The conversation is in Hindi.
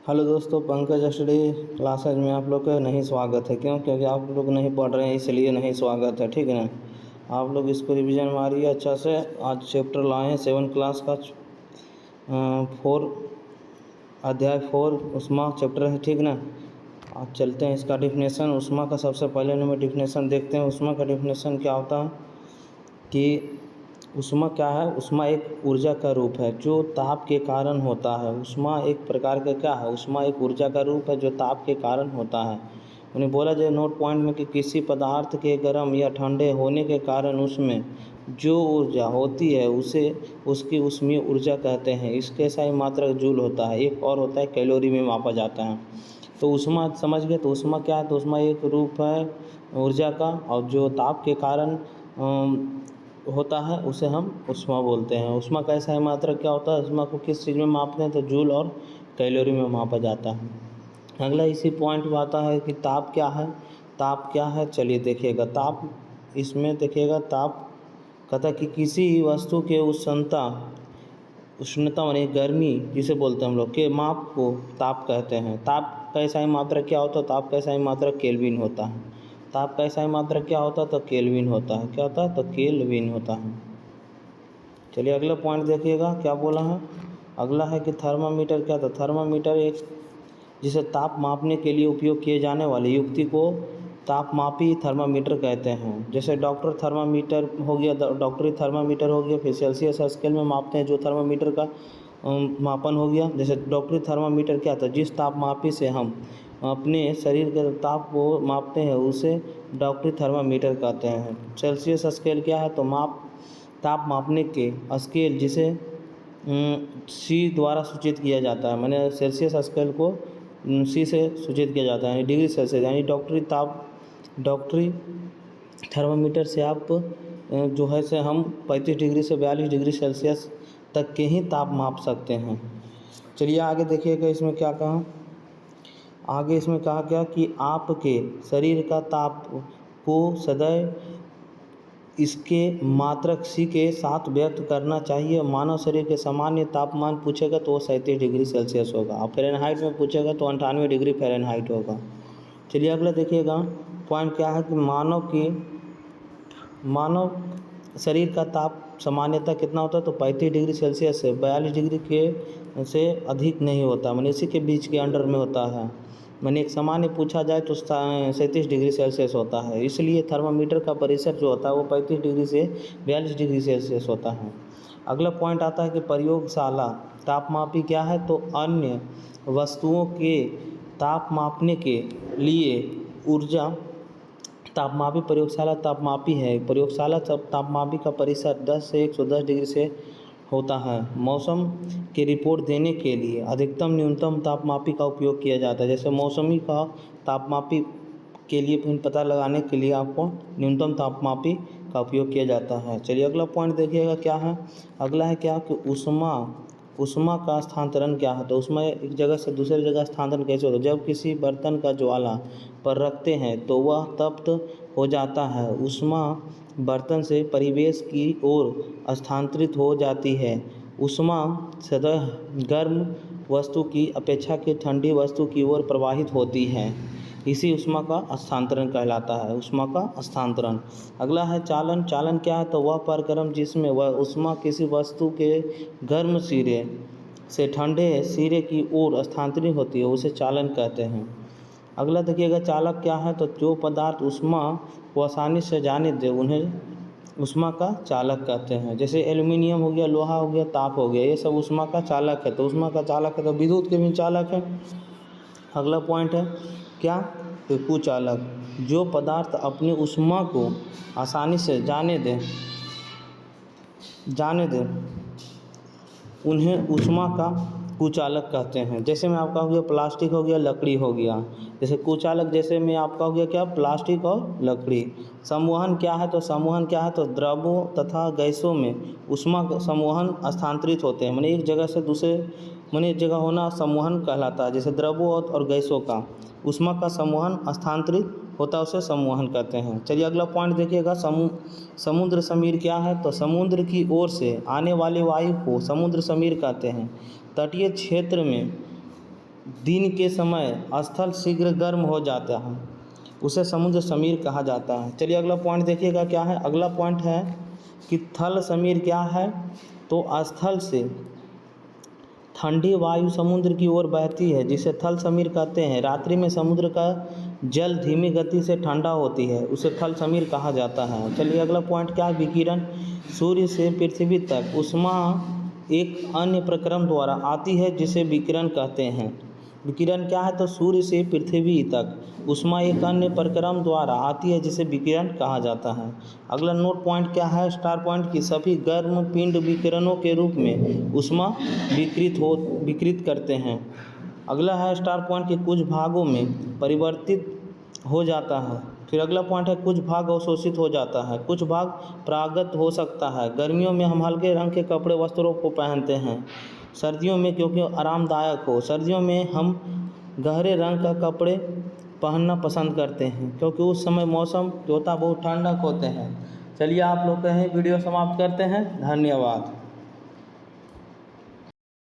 हेलो दोस्तों, पंकज स्टडी क्लासेज में आप लोग का नहीं स्वागत है। क्यों? क्योंकि आप लोग नहीं पढ़ रहे हैं, इसलिए नहीं स्वागत है। ठीक है ना। आप लोग इसको रिवीजन मारिए अच्छा से। आज चैप्टर लाए हैं 7 क्लास का 4 अध्याय 4 उष्मा चैप्टर है। ठीक ना। आज चलते हैं इसका डिफिनेशन। उष्मा का सबसे पहले नंबर डिफिनेशन देखते हैं। उष्मा का डिफिनेशन क्या होता है कि उष्मा क्या है। उष्मा एक ऊर्जा का रूप है जो ताप के कारण होता है। उष्मा एक प्रकार का क्या है, उष्मा एक ऊर्जा का रूप है जो ताप के कारण होता है। उन्हें बोला जाए नोट पॉइंट में कि किसी पदार्थ के गर्म या ठंडे होने के कारण उसमें जो ऊर्जा होती है उसे उसकी ऊष्मीय ऊर्जा कहते हैं। इसके सही मात्रक जूल होता है। एक और होता है कैलोरी में मापा जाता है। तो उष्मा समझ गए। तो उष्मा क्या है, तो उष्मा एक रूप है ऊर्जा का और जो ताप के कारण होता है उसे हम उष्मा बोलते हैं। उष्मा का ऐसा मात्रक क्या होता है, उष्मा को किस चीज़ में मापते हैं तो जूल और कैलोरी में मापा जाता है। अगला इसी पॉइंट में आता है कि ताप क्या है। ताप क्या है चलिए देखिएगा। ताप इसमें देखिएगा, ताप कहता है कि किसी वस्तु के उष्णता यानी गर्मी जिसे बोलते हैं हम लोग के माप को ताप कहते हैं। ताप का ऐसा मात्रक क्या होता है, ताप का ऐसा मात्रक केल्विन होता है। ताप का ऐसा मात्रक क्या होता है तो केल्विन होता है। क्या होता है तो केल्विन होता है। चलिए अगला पॉइंट देखिएगा क्या बोला है। अगला है कि थर्मामीटर क्या था। थर्मामीटर एक जिसे ताप मापने के लिए उपयोग किए जाने वाले युक्ति को तापमापी थर्मामीटर कहते हैं। जैसे डॉक्टर थर्मामीटर हो गया, डॉक्टरी थर्मामीटर हो गया। फिर सेल्सियस स्केल में मापते हैं जो थर्मामीटर का मापन हो गया। जैसे डॉक्टरी थर्मामीटर क्या था, जिस तापमापी से हम अपने शरीर के ताप को मापते हैं उसे डॉक्टरी थर्मामीटर कहते हैं। सेल्सियस स्केल क्या है, तो ताप मापने के स्केल जिसे सी द्वारा सूचित किया जाता है। मैंने सेल्सियस स्केल को सी से सूचित किया जाता है, डिग्री सेल्सियस। यानी डॉक्टरी थर्मामीटर से आप जो है से हम 35 डिग्री से 42 डिग्री सेल्सियस तक के ही ताप माप सकते हैं। चलिए आगे देखिएगा इसमें क्या कहा। आगे इसमें कहा क्या कि आपके शरीर का ताप को सदैव इसके मात्रक सी के साथ व्यक्त करना चाहिए। मानव शरीर के सामान्य तापमान पूछेगा तो वो 37 डिग्री सेल्सियस होगा और फ़ारेनहाइट में पूछेगा तो 98 डिग्री फ़ारेनहाइट होगा। चलिए अगला देखिएगा पॉइंट क्या है कि मानव शरीर का ताप सामान्यतः कितना होता है तो 35 डिग्री सेल्सियस से 42 डिग्री के से अधिक नहीं होता, मैंने इसी के बीच के अंडर में होता है। मैंने एक सामान्य पूछा जाए तो 37 डिग्री सेल्सियस होता है। इसलिए थर्मामीटर का परिसर जो होता है वो 35 डिग्री से 42 डिग्री सेल्सियस होता है। अगला पॉइंट आता है कि प्रयोगशाला तापमापी क्या है, तो अन्य वस्तुओं के ताप मापने के लिए ऊर्जा तापमापी प्रयोगशाला तापमापी है। प्रयोगशाला तापमापी का परिसर 10 से 110 डिग्री से होता है। मौसम की रिपोर्ट देने के लिए अधिकतम न्यूनतम तापमापी का उपयोग किया जाता है। जैसे मौसमी का तापमापी के लिए फिर पता लगाने के लिए आपको न्यूनतम तापमापी का उपयोग किया जाता है। चलिए अगला पॉइंट देखिएगा क्या है। अगला है क्या कि उष्मा का स्थानांतरण क्या है। तो उष्मा एक जगह से दूसरी जगह स्थानांतरण कैसे होता है। जब किसी बर्तन का ज्वाला पर रखते हैं तो वह तप्त हो जाता है। उष्मा बर्तन से परिवेश की ओर स्थानांतरित हो जाती है। उष्मा सतह गर्म वस्तु की अपेक्षा की ठंडी वस्तु की ओर प्रवाहित होती है। इसी उष्मा का स्थानांतरण कहलाता है, उष्मा का स्थानांतरण। अगला है चालन। चालन क्या है, तो वह प्रक्रम जिसमें वह उष्मा किसी वस्तु के गर्म सिरे से ठंडे सिरे की ओर स्थानांतरित होती है उसे चालन कहते हैं। अगला देखिएगा चालक क्या है, तो जो पदार्थ उष्मा को आसानी से जाने दे उन्हें उष्मा का चालक कहते हैं। जैसे एल्युमिनियम हो गया, लोहा हो गया, ताप हो गया, ये सब उष्मा का चालक है। तो उष्मा का चालक है तो विद्युत के भी चालक है। अगला पॉइंट है क्या कि कुचालक, जो पदार्थ अपनी उष्मा को आसानी से जाने दे उन्हें उष्मा का कुचालक कहते हैं। जैसे में आपका हो गया प्लास्टिक हो गया, लकड़ी हो गया। जैसे कुचालक जैसे में आपका हो गया क्या, प्लास्टिक और लकड़ी। संवहन क्या है, तो संवहन क्या है, तो द्रवों तथा गैसों में उष्मा संवहन स्थानांतरित होते हैं। माने एक जगह से दूसरे एक जगह होना संवहन कहलाता है। जैसे द्रवों और गैसों का उष्मा का संवहन स्थानांतरित होता है उसे संवहन कहते हैं। चलिए अगला पॉइंट देखिएगा समुद्र समीर क्या है, तो समुद्र की ओर से आने वाली वायु को समुद्र समीर कहते हैं। तटीय क्षेत्र में दिन के समय स्थल शीघ्र गर्म हो जाता है, उसे समुद्र समीर कहा जाता है। चलिए अगला पॉइंट देखिएगा क्या है। अगला पॉइंट है कि थल समीर क्या है, तो स्थल से ठंडी वायु समुद्र की ओर बहती है जिसे थल समीर कहते हैं। रात्रि में समुद्र का जल धीमी गति से ठंडा होती है, उसे थल समीर कहा जाता है। चलिए अगला पॉइंट क्या है, विकिरण। सूर्य से पृथ्वी तक ऊष्मा एक अन्य प्रक्रम द्वारा आती है जिसे विकिरण कहते हैं। विकिरण क्या है, तो सूर्य से पृथ्वी तक ऊष्मा एक अन्य प्रक्रम द्वारा आती है जिसे विकिरण कहा जाता है। अगला नोट पॉइंट क्या है, स्टार पॉइंट की सभी गर्म पिंड विकिरणों के रूप में ऊष्मा विकृत करते हैं। अगला है स्टार पॉइंट के कुछ भागों में परिवर्तित हो जाता है। फिर अगला पॉइंट है कुछ भाग अवशोषित हो जाता है, कुछ भाग परागत हो सकता है। गर्मियों में हम हल्के रंग के कपड़े वस्त्रों को पहनते हैं, सर्दियों में क्योंकि आरामदायक हो। सर्दियों में हम गहरे रंग का कपड़े पहनना पसंद करते हैं क्योंकि उस समय मौसम जो होता है बहुत ठंडक होते हैं। चलिए आप लोग कहें वीडियो समाप्त करते हैं। धन्यवाद।